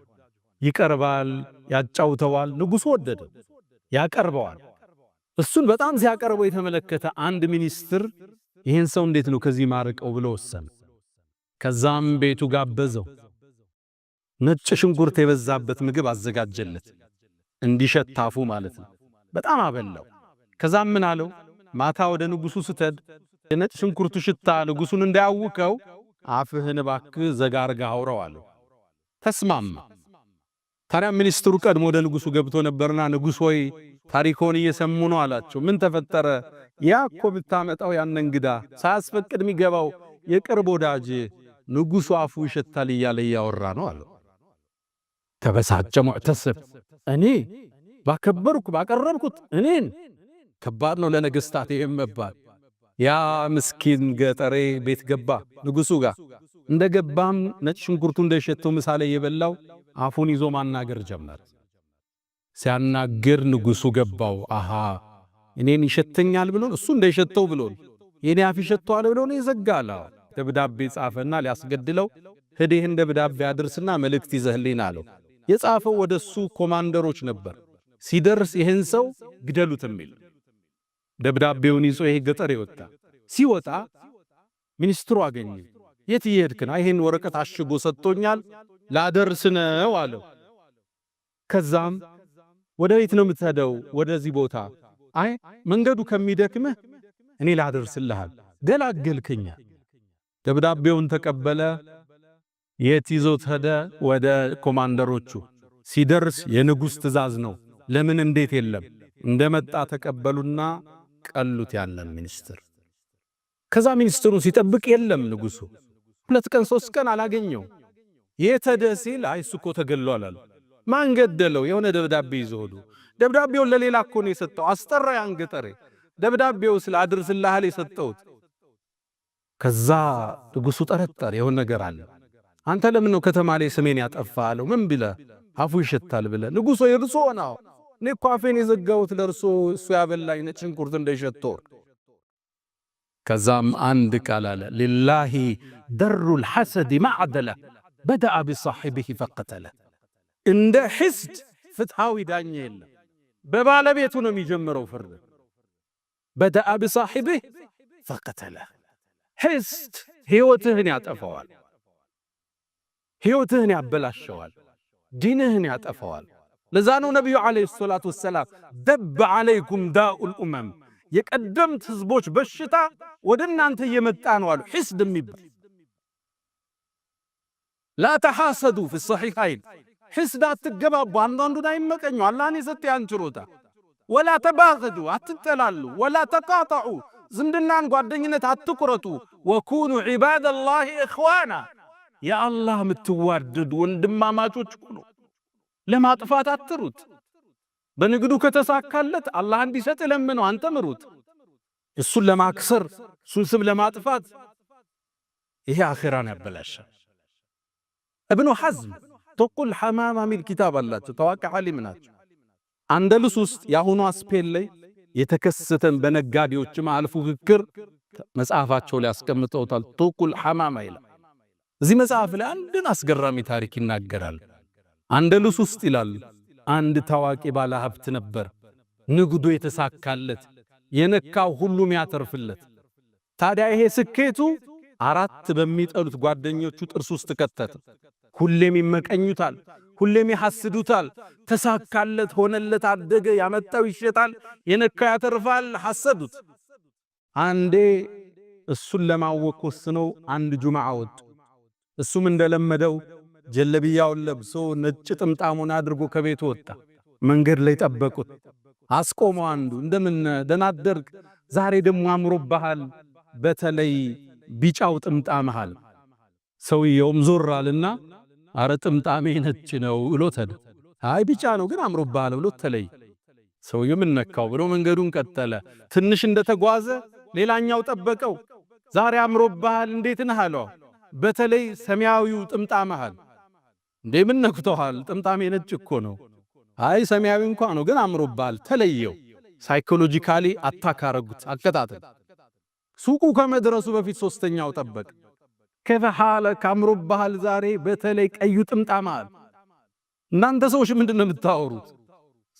ይቀርባል፣ ያጫውተዋል። ንጉሡ ወደደ፣ ያቀርበዋል። እሱን በጣም ሲያቀርበው የተመለከተ አንድ ሚኒስትር ይህን ሰው እንዴት ነው ከዚህ ማርቀው ብሎ ወሰነ። ከዛም ቤቱ ጋበዘው። ነጭ ሽንኩርት የበዛበት ምግብ አዘጋጀለት፣ እንዲሸታፉ ማለት ነው። በጣም አበላው። ከዛም ምን አለው፣ ማታ ወደ ንጉሡ ስትሄድ የነጭ ሽንኩርቱ ሽታ ንጉሡን እንዳያውከው አፍህን እባክህ ዘጋርጋ አውራው አለው። ተስማማ። ታዲያ ሚኒስትሩ ቀድሞ ወደ ንጉሡ ገብቶ ነበርና ንጉሥ ሆይ ታሪኮን እየሰሙ ነው አላቸው። ምን ተፈጠረ? ያ እኮ ብታመጣው ያን እንግዳ ሳያስፈቅድ የሚገባው የቅርብ ወዳጅ ንጉሡ አፉ ይሸታል እያለ እያወራ ነው አለው። ተበሳጨ ሙዕተስብ። እኔ ባከበርኩ ባቀረብኩት እኔን ከባድ ነው ለነገሥታት ይሄም መባል። ያ ምስኪን ገጠሬ ቤት ገባ ንጉሡ ጋር። እንደገባም ነጭ ሽንኩርቱ እንደሸተው ምሳሌ የበላው አፉን ይዞ ማናገር ጀመረ። ሲያናግር ንጉሡ ገባው። አሃ እኔን ይሸተኛል ብሎ እሱ እንደሸተው ብሎ የኔ አፍ ይሸተዋል ብሎ ነው ይዘጋል። ደብዳቤ ጻፈና ሊያስገድለው ሄደህ ደብዳቤ አድርስና መልእክት ይዘህልኝ አለው። የጻፈው ወደሱ ኮማንደሮች ነበር። ሲደርስ ይህን ሰው ግደሉት የሚል ደብዳቤውን ይዞ ይሄ ገጠር ይወጣ። ሲወጣ ሚኒስትሩ አገኘ። የት ይሄድክ ነው? ይሄን ወረቀት አሽጎ ሰጥቶኛል ላደርስ ነው አለው። ከዛም ወደ ቤት ነው የምትሄደው? ወደዚህ ቦታ። አይ መንገዱ ከሚደክምህ እኔ ላደርስልሃል፣ ገላገልከኛ። ደብዳቤውን ተቀበለ። የት ይዞት ሄደ? ወደ ኮማንደሮቹ። ሲደርስ የንጉሥ ትእዛዝ ነው። ለምን እንዴት የለም። እንደመጣ ተቀበሉና ቀሉት ያንን ሚኒስትር። ከዛ ሚኒስትሩን ሲጠብቅ የለም ንጉሡ። 2 ቀን 3 ቀን አላገኘው። የት ሄደ ሲል አይ እሱ እኮ ተገሏል አሉ። ማን ገደለው? የሆነ ደብዳቤ ይዞ ሄዱ። ደብዳቤውን ለሌላ እኮ ነው የሰጠው። አስጠራ ያን ገጠሬ። ደብዳቤው ስለ አድርስልሃል የሰጠውት። ከዛ ንጉሡ ጠረጠረ፣ የሆነ ነገር አለ። አንተ ለምን ነው ከተማ ላይ ስሜን ያጠፋለው? ምን ብለ አፉ ይሸታል ብለ? ንጉሡ ይርሶ ነው። እኔ እኮ አፌን የዘጋሁት ለርሶ እሱ ያበላኝ ነጭ ሽንኩርት እንደሸተው። ከዛም አንድ ቃል አለ፣ ሊላሂ ደሩል ሐሰድ ማዕደለ በደአ ቢሳሒቢሂ ፈቀተለ። እንደ ሕስድ ፍትሃዊ ዳኛ የለም። በባለቤቱ ነው የሚጀምረው ፍርድ። በደአ ቢሳሒቢሂ ፈቀተለ። ሕስድ ሕይወትህን ያጠፋዋል፣ ሕይወትህን ያበላሸዋል፣ ዲንህን ያጠፋዋል። ለዛ ነው ነቢዩ ዓለይሂ ሰላቱ ወሰላም ደብ ዓለይኩም ዳኡል ኡመም፣ የቀደምት ህዝቦች በሽታ ወደ እናንተ እየመጣ ነው አሉ። ሕስድ የሚባል ላ ተሐሰዱ ፊ ሰሒሐይን፣ ሕስድ አትገባቡ፣ አንዳንዱን አይመቀኙ፣ አላህን የሰጠ ያን ችሮታ። ወላ ተባገዱ፣ አትጠላሉ። ወላ ተቃጠዑ፣ ዝምድናን ጓደኝነት አትቁረጡ። ወኩኑ ዒባደላሂ ኢኽዋና፣ የአላህ የምትዋደዱ ወንድማማቾች ሁኑ። ለማጥፋት አትሩት። በንግዱ ከተሳካለት አላህ እንዲሰጥ ለምነው፣ አንተ ምሩት። እሱን ለማክሰር እሱን ስም ለማጥፋት ይሄ አኺራን ያበላሻል። እብኑ ሐዝም ቱቁል ሐማማ ሚል ኪታብ አላቸው። ታዋቂ ዓሊም ናቸው። አንደሉስ ውስጥ የአሁኗ ስፔን ላይ የተከሰተን በነጋዴዎች መሃል ፉክክር መጽሐፋቸው ላይ ያስቀምጠውታል። ቱቁል ሐማማ ይላል። እዚህ መጽሐፍ ላይ አንድን አስገራሚ ታሪክ ይናገራል። አንደሉስ ውስጥ ይላል አንድ ታዋቂ ባለ ሀብት ነበር። ንግዱ የተሳካለት፣ የነካው ሁሉም ያተርፍለት። ታዲያ ይሄ ስኬቱ 4 በሚጠሉት ጓደኞቹ ጥርስ ውስጥ ከተተ። ሁሌም ይመቀኙታል፣ ሁሌም ይሐስዱታል። ተሳካለት፣ ሆነለት፣ አደገ፣ ያመጣው ይሸጣል፣ የነካው ያተርፋል። ሐሰዱት። አንዴ እሱን ለማወቅ ወስነው አንድ ጁምዓ ወጡ። እሱም እንደለመደው ጀለቢያውን ለብሶ ነጭ ጥምጣሙን አድርጎ ከቤቱ ወጣ። መንገድ ላይ ጠበቁት። አስቆመው። አንዱ እንደምን ደህና አደርክ? ዛሬ ደግሞ አምሮብሃል በተለይ ቢጫው ጥምጣምሃል። ሰውየውም ዞር አለና አረ ጥምጣሜ ነጭ ነው ብሎታል። አይ ቢጫ ነው ግን አምሮብሃል ብሎት ተለይ። ሰውየው ምን ነካው ብሎ መንገዱን ቀጠለ። ትንሽ እንደተጓዘ ሌላኛው ጠበቀው። ዛሬ አምሮብሃል እንዴት ነህ አለው። በተለይ ሰማያዊው ጥምጣምሃል። እንዴ ምን ነክቶሃል? ጥምጣሜ ነጭ እኮ ነው። አይ ሰማያዊ እንኳን ነው ግን አምሮብሃል ተለየው። ሳይኮሎጂካሊ አታክ አረጉት። አከታተል። ሱቁ ከመድረሱ በፊት ሶስተኛው ጠበቅ። ከፈሃለ አምሮብሃል ዛሬ በተለይ ቀዩ ጥምጣምሃል። እናንተ ሰዎች ምንድነው የምታወሩት?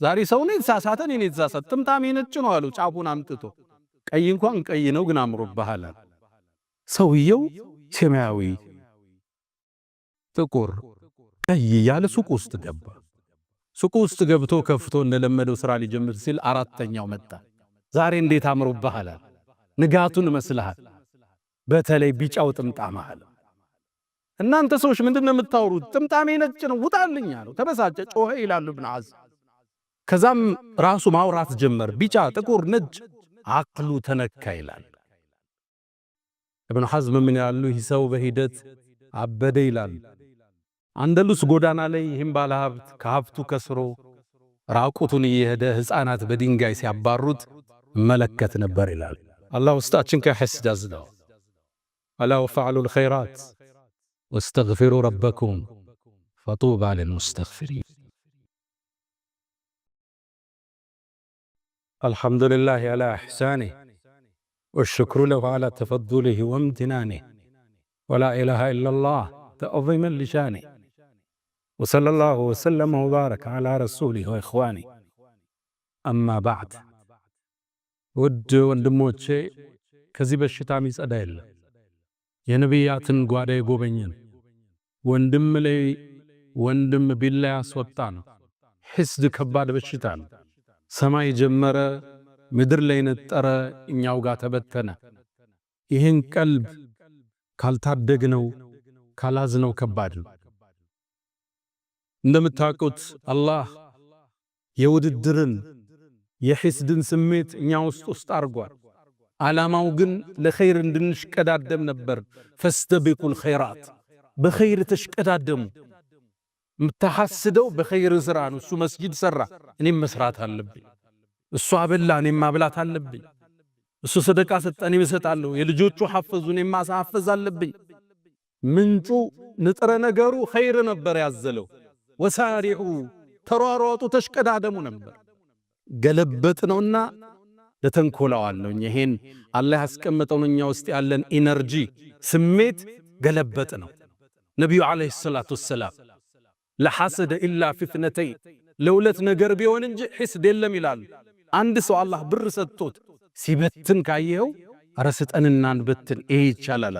ዛሬ ሰው ነው የተሳሳተ ነው የተሳሳተ። ጥምጣሜ ነጭ ነው አሉ ጫፉን አምጥቶ። ቀይ እንኳን ቀይ ነው ግን አምሮብሃል። ሰውየው ሰማያዊ፣ ጥቁር፣ ቀይ ያለ ሱቅ ውስጥ ገባ። ሱቅ ውስጥ ገብቶ ከፍቶ እንደለመደው ስራ ሊጀምር ሲል አራተኛው መጣ። ዛሬ እንዴት አምሮብሃል፣ ንጋቱን መስልሃል፣ በተለይ ቢጫው ጥምጣምሃል። እናንተ ሰዎች ምንድነው የምታወሩት? ጥምጣሜ ነጭ ነው ውጣልኝ አለው። ተበሳጨ፣ ጮኸ ይላሉ ኢብኑ ዐዝም። ከዛም ራሱ ማውራት ጀመር። ቢጫ፣ ጥቁር፣ ነጭ አቅሉ ተነካ ይላል ኢብኑ ሐዝም። ምን ያሉ ይህ ሰው በሂደት አበደ ይላል። አንደሉስ ጎዳና ላይ ይህም ባለሀብት ከሀብቱ ከስሮ ራቁቱን እየሄደ ሕፃናት በድንጋይ ሲያባሩት መለከት ነበር ይላል። አላህ ውስጣችን ከሕስድ ያዝነው። አላ ወፈዕሉ ልኸይራት ወስተግፊሩ ረበኩም ፈጡባ ልልሙስተግፊሪን። አልሐምዱሊላህ አላ ኢሕሳኒህ ወሽክሩ ለሁ አላ ተፈዱሊህ ወምትናኒህ ወላ ኢላሃ ኢለላህ ተዕዚመን ሊሻኒህ ወሰለላሁ ወሰለመ ወባረከ አላ ረሱሊህ ወኢኽዋኒህ አማ ባዕድ። ውድ ወንድሞቼ ከዚህ በሽታ የሚጸዳ የለም። የነቢያትን ጓዳ የጎበኘን ወንድም ላይ ወንድም ቢላ ያስወጣ ነው። ሕስድ ከባድ በሽታ ነው። ሰማይ ጀመረ፣ ምድር ላይ ነጠረ፣ እኛው ጋር ተበተነ። ይህን ቀልብ ካልታደግነው ካላዝነው ከባድ ነው። እንደምታውቁት አላህ የውድድርን የሕስድን ስሜት እኛ ውስጥ አርጓል። ዓላማው ግን ለኸይር እንድንሽቀዳደም ነበር። ፈስተቢቁል ኸይራት፣ በኸይር ተሽቀዳደሙ። የምታሐስደው በኸይር ሥራ ነው። እሱ መስጂድ ሠራ፣ እኔም መስራት አለብኝ። እሱ አበላ፣ እኔም ማብላት አለብኝ። እሱ ሰደቃ ሰጠ፣ እኔም እሰጣለሁ። የልጆቹ ሐፈዙ፣ እኔም ማሳሐፈዝ አለብኝ። ምንጩ ንጥረ ነገሩ ኸይር ነበር ያዘለው። ወሳሪዑ ተሯሯጡ፣ ተሽቀዳደሙ ነበር። ገለበጥ ነውና ለተንኮላዋል ነው። ይሄን አላህ ያስቀመጠውን እኛ ውስጥ ያለን ኢነርጂ ስሜት ገለበጥ ነው። ነቢዩ ዓለይሂ ሰላቱ ወሰላም ለሐሰደ ኢላ ፊትነተይ ለሁለት ነገር ቢሆን እንጂ ሕስድ የለም ይላሉ። አንድ ሰው አላህ ብር ሰጥቶት ሲበትን ካየኸው አረ ስጠንና እንበትን፣ ይሄ ይቻላል።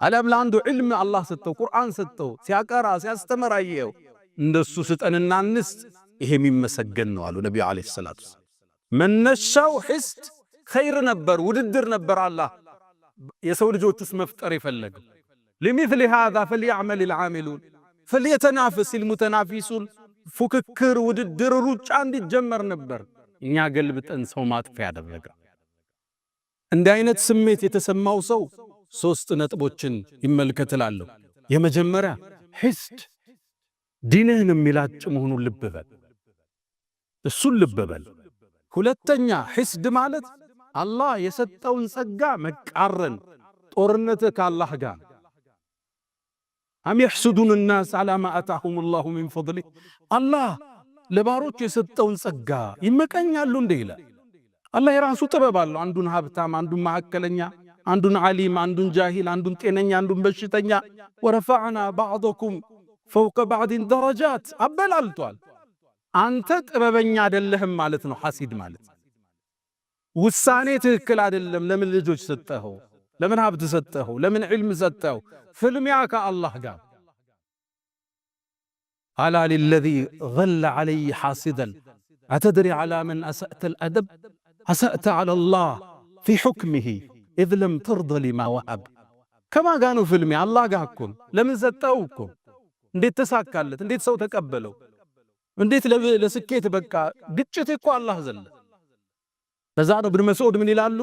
አለም ለአንዱ ዕልም አላህ ሰጠው፣ ቁርአን ሰጠው፣ ሲያቀራ ሲያስተምር አየኸው፣ እንደሱ ስጠንና እንስጥ፣ ይሄ የሚመሰገን ነው አሉ ነቢዩ ዓለይሂ ሰላቱ ወሰላም። መነሻው ሕስድ ኸይር ነበር፣ ውድድር ነበር። አላህ የሰው ልጆች ውስጥ መፍጠር የፈለገው ለሚስሊ ሃዛ ፈልያዕመል ልዓሚሉን ፈልየተናፈስ ልሙተናፊሱን፣ ፉክክር፣ ውድድር፣ ሩጫ እንዲጀመር ነበር። እኛ ገልብጠን ሰው ማጥፊያ ያደረገ። እንዲህ አይነት ስሜት የተሰማው ሰው ሶስት ነጥቦችን ይመልከትላለሁ። የመጀመሪያ ሕስድ ዲንህን የሚላጭ መሆኑን ልብ በል፣ እሱን ልብ በል። ሁለተኛ ሕስድ ማለት አላህ የሰጠውን ጸጋ መቃረን፣ ጦርነትህ ከአላህ ጋር። አም የሕሱዱን ናስ ዓላ ማ አታሁም ላሁ ሚን ፈድሊህ፣ አላህ ለባሮቹ የሰጠውን ጸጋ ይመቀኛሉ እንደ ይላል። አላህ የራሱ ጥበብ አለው። አንዱን ሀብታም፣ አንዱን መካከለኛ፣ አንዱን ዓሊም፣ አንዱን ጃሂል፣ አንዱን ጤነኛ፣ አንዱን በሽተኛ። ወረፈዕና ባዕደኩም ፈውቀ ባዕድን ደረጃት አበላልቷል። አንተ ጥበበኛ አይደለህም ማለት ነው። ሐሲድ ማለት ውሳኔ ትክክል አይደለም። ለምን ልጆች ሰጠኸው? ለምን ሀብት ሰጠኸው? ለምን ዕልም ሰጠኸው? ፍልሚያ ከአላህ ጋር። አላ ሊለዚ ገለ ዐለይ ሐሲደን አተድሪ ዐላ መን አሰእተ ልአደብ አሰእተ ዐላ ላህ ፊ ሑክሚሂ ኢዝ ለም ተርደ ሊማ ወሀብ። ከማን ጋር ነው ፍልሚያ? አላህ ጋር እኮ። ለምን ሰጠኸው እኮ። እንዴት ተሳካለት? እንዴት ሰው ተቀበለው? እንዴት ለስኬት በቃ? ግጭት እኮ አላህ ዘለ ለዛ ነው ኢብኑ መስዑድ ምን ይላሉ?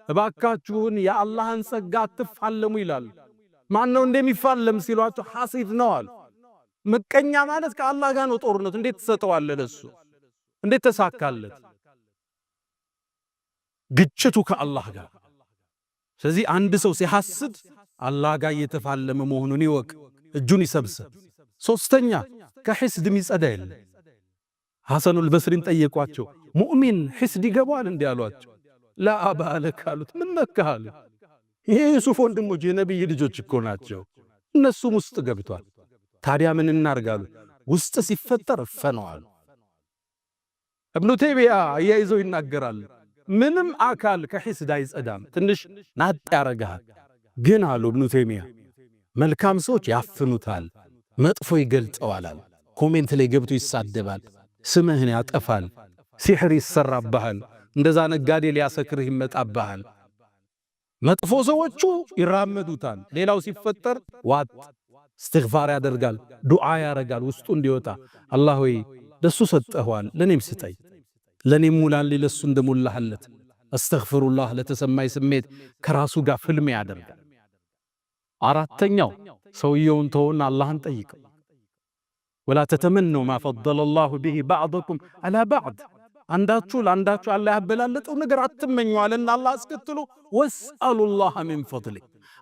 እባካችሁን የአላህን ጸጋ አትፋለሙ ይላሉ። ማን ነው እንደሚፋለም ሲሏቸው ሐሲድ ነው አሉ። ምቀኛ ማለት ከአላህ ጋር ነው ጦርነቱ። እንዴት ትሰጠዋለህ ለሱ? እንዴት ተሳካለት? ግጭቱ ከአላህ ጋር። ስለዚህ አንድ ሰው ሲሐስድ አላህ ጋር እየተፋለመ መሆኑን ይወቅ፣ እጁን ይሰብስብ። ሶስተኛ ከሕስድ የሚጸዳ የለም። ሐሰኑል በስሪን ጠየቋቸው፣ ሙእሚን ሕስድ ይገባዋል እንዲህ አሏቸው። ላ አባለክ አሉት። ምን ነካህ? ይሄ ዩሱፍ ወንድሞች የነቢይ ልጆች እኮ ናቸው፣ እነሱም ውስጥ ገብቷል። ታዲያ ምን እናርጋሉ? ውስጥ ሲፈጠር ፈነዋል። እብኑ ተይሚያ አያይዘው ይናገራል። ምንም አካል ከሕስድ አይጸዳም፣ ትንሽ ናጥ ያረጋል። ግን አሉ እብኑ ተይሚያ መልካም ሰዎች ያፍኑታል፣ መጥፎ ይገልጠዋል። ኮሜንት ላይ ገብቶ ይሳደባል፣ ስምህን ያጠፋል፣ ሲሕር ይሰራብሃል፣ እንደዛ ነጋዴ ሊያሰክርህ ይመጣብሃል። መጥፎ ሰዎቹ ይራመዱታል። ሌላው ሲፈጠር ዋጥ እስትግፋር ያደርጋል፣ ዱዓ ያረጋል ውስጡ እንዲወጣ። አላህ ሆይ ለሱ ሰጠኸዋል፣ ለኔም ስጠኝ፣ ለኔም ሙላልኝ ለሱ እንደሞላህለት። አስተግፍሩላህ ለተሰማይ ስሜት ከራሱ ጋር ፍልም ያደርጋል። አራተኛው ሰውየውን ተውና አላህን ጠይቀው። ወላ ተተመኑ ማ ፈደለ ላሁ ቢሂ ባዕደኩም አላ ባዕድ፣ አንዳችሁ ለአንዳችሁ አላህ ያበላለጠው ነገር አትመኙ አለና አላህ አስከትሎ ወስአሉላህ ሚን ፈድሊ፣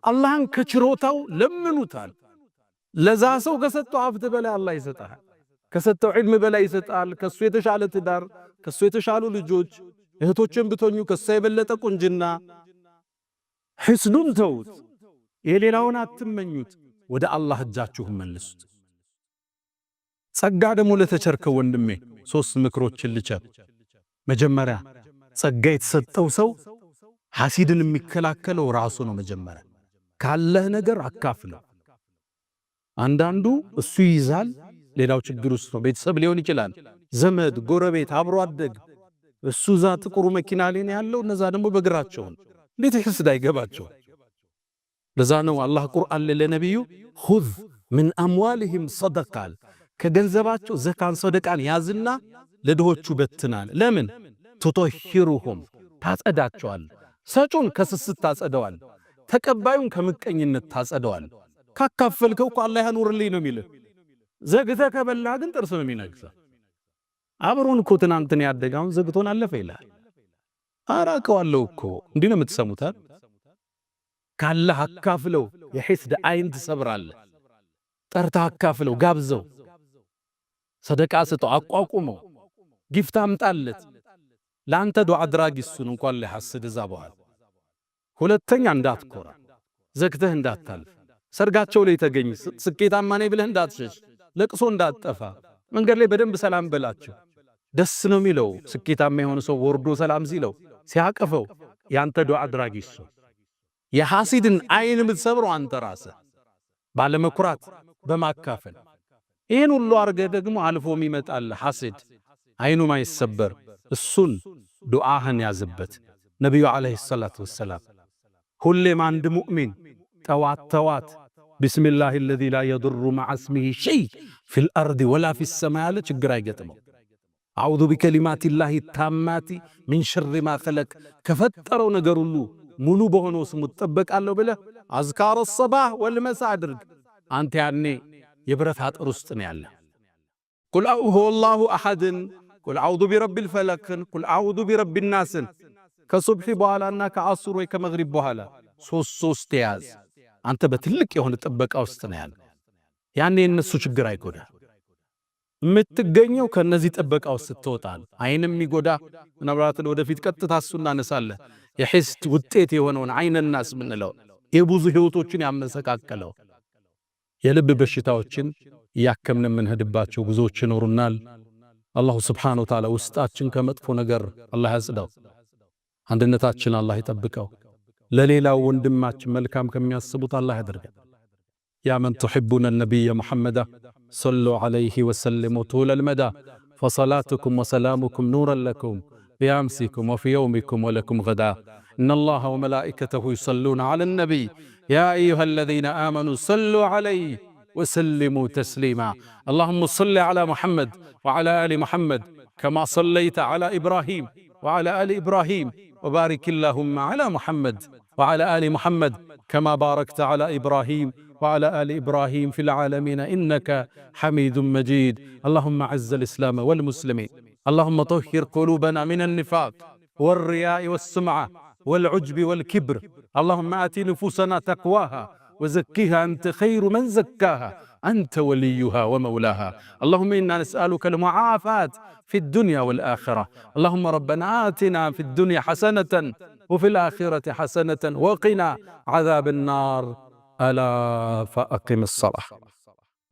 አላህን ከችሮታው ለምኑታል። ለዛ ሰው ከሰጠው ሀብት በላይ አላህ ይሰጣል፣ ከሰጠው ዒልም በላይ ይሰጣል። ከሱ የተሻለ ትዳር፣ ከሱ የተሻሉ ልጆች፣ እህቶችን ብትሆኑ ከሱ የበለጠ ቁንጅና። ሕስዱን ተውት፣ የሌላውን አትመኙት፣ ወደ አላህ እጃችሁን መልሱት። ጸጋ ደግሞ ለተቸርከው ወንድሜ ሶስት ምክሮችን ልቸር። መጀመሪያ ጸጋ የተሰጠው ሰው ሐሲድን የሚከላከለው ራሱ ነው። መጀመሪያ ካለህ ነገር አካፍለው። አንዳንዱ እሱ ይይዛል፣ ሌላው ችግር ውስጥ ነው። ቤተሰብ ሊሆን ይችላል፣ ዘመድ፣ ጎረቤት፣ አብሮ አደግ። እሱ ዛ ጥቁሩ መኪና ላይ ነው ያለው፣ እነዛ ደግሞ በእግራቸው እንዴት ሕስድ አይገባቸው? ለዛ ነው አላህ ቁርአን ለነቢዩ ኹዝ ምን አምዋልህም ሰደቃል፣ ከገንዘባቸው ዘካን ሰደቃን ያዝና ለድሆቹ በትናል። ለምን? ትጦሂሩሁም ታጸዳቸዋል። ሰጩን ከስስት ታጸደዋል፣ ተቀባዩን ከምቀኝነት ታጸደዋል። ካካፈልከው እኮ አላህ ያኑርልኝ ነው የሚልህ። ዘግተ ከበላ ግን ጥርስ ነው የሚነግሰው። አብሮን እኮ ትናንትን ያደጋውን ዘግቶን አለፈ ይላል። አራቀዋለሁ እኮ እንዲህ ነው የምትሰሙት። ካላህ አካፍለው፣ የሕስድ አይን ትሰብራለህ። ጠርታ አካፍለው፣ ጋብዘው፣ ሰደቃ ስጠው፣ አቋቁመው፣ ጊፍት አምጣለት። ለአንተ ዱዓ አድራጊ እሱን እንኳን ሊሐስድ እዛ በኋላ። ሁለተኛ እንዳትኮራ፣ ዘግተህ እንዳታልፍ። ሰርጋቸው ላይ ተገኝ፣ ስኬታማ ነኝ ብለህ እንዳትሸሽ፣ ለቅሶ እንዳትጠፋ። መንገድ ላይ በደንብ ሰላም በላቸው። ደስ ነው የሚለው ስኬታማ የሆነ ሰው ወርዶ ሰላም ሲለው ሲያቀፈው፣ ያንተ ዱዓ አድራጊ እሱ። የሐሲድን አይን የምትሰብረው አንተ ራስህ ባለመኩራት በማካፈል። ይህን ሁሉ አርገህ ደግሞ አልፎም ይመጣል ሐሲድ አይኑ ማይሰበር። እሱን ዱዓህን ያዝበት። ነቢዩ ዓለይሂ ሰላቱ ወሰላም ሁሌም አንድ ሙእሚን ጠዋት ተዋት ቢስሚላሂ አለዚ ላ የዱሩ መዓ እስሚሂ ሸይ ፊል አርድ ወላ ፊስ ሰማይ ያለ ችግር አይገጥመው። አዑዙ ቢከሊማቲላሂ ታማቲ ሚን ሸሪ ማ ኸለቅ፣ ከፈጠረው ነገር ሁሉ ሙሉ በሆነው ስሙ እጠበቃለሁ ብለህ አዝካረ ሰባህ ወልመሳ አድርግ። አንተ ያኔ የብረት አጥር ውስጥ ነው ያለ። ቁል ሁወላሁ አሐድን፣ ቁል አዑዙ ቢረቢል ፈለቅን፣ ቁል አዑዙ ቢረቢን ናስን ከሱብሒ በኋላና ከአሱር ወይ ከመግሪብ በኋላ ሶስት ያዝ። አንተ በትልቅ የሆነ ጥበቃ ውስጥ ነው ያለ። ያኔ የነሱ ችግር አይጎዳ። የምትገኘው ከነዚህ ጥበቃ ውስጥ ስትወጣል። አይንም ይጎዳ ምናልባት ወደፊት ቀጥታ እሱ እናነሳለን። የሕስድ ውጤት የሆነውን አይነናስ ምንለው የብዙ ህይወቶችን ያመሰቃቀለው የልብ በሽታዎችን ያከምን የምንሄድባቸው ብዙዎች ይኖሩናል። አላሁ ስብሓነሁ ወተዓላ ውስጣችን ከመጥፎ ነገር አላህ ያጽዳው። አንድነታችን አላህ ይጠብቀው። ለሌላው ወንድማችን መልካም ከሚያስቡት አላህ ያደርገን። ያ መን ትሕቡነ ነቢየ ሙሐመዳ ሰሉ ዐለይሂ ወሰሊሙ ጡለል መዳ ፈሰላቱኩም ወሰላሙኩም ኑረን ለኩም ቢአምሲኩም ወፊ የውሚኩም ወለኩም ገዳ ኢነላሃ ወመላኢከተሁ ዩሰሉነ ዐለን ነቢይ ያ አዩሃ አለዚነ አመኑ ሰሉ ዐለይሂ ወሰሊሙ ተስሊማ አላሁመ ሰሊ ዐላ ሙሐመድ ወዐላ አሊ ሙሐመድ ከማ ሰለይተ ዐላ ኢብራሂም وعلى آل إبراهيم، وبارك اللهم على محمد وعلى آل محمد كما باركت على إبراهيم وعلى آل إبراهيم في العالمين إنك حميد مجيد. اللهم عز الإسلام والمسلمين، اللهم طهر قلوبنا من النفاق والرياء والسمعة والعجب والكبر. اللهم آت نفوسنا تقواها وزكها أنت خير من زكاها، أنت وليها ومولاها. اللهم إنا نسألك المعافاة في الدنيا والآخرة. اللهم ربنا آتنا في الدنيا حسنة وفي الآخرة حسنة وقنا عذاب النار. ألا فأقم الصلاة.